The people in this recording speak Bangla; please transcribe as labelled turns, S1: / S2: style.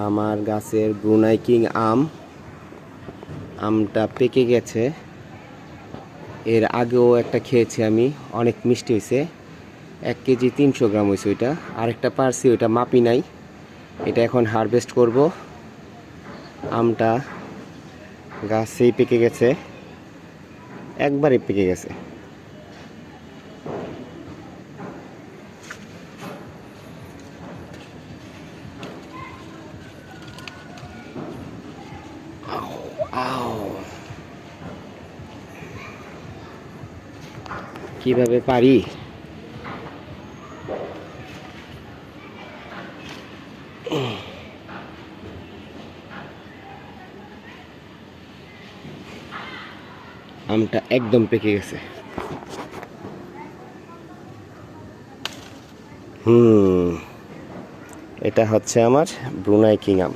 S1: আমার গাছের ব্রুনাই কিং আমটা পেকে গেছে। এর আগেও একটা খেয়েছি আমি, অনেক মিষ্টি হয়েছে। 1 কেজি 300 গ্রাম হয়েছে ওইটা। আরেকটা পারছি, ওইটা মাপি নাই। এটা এখন হারভেস্ট করব। আমটা গাছেই পেকে গেছে, একবারে পেকে গেছে। কিভাবে পারি? আমটা একদম পেকে গেছে। এটা হচ্ছে আমার ব্রুনাই কিং আম।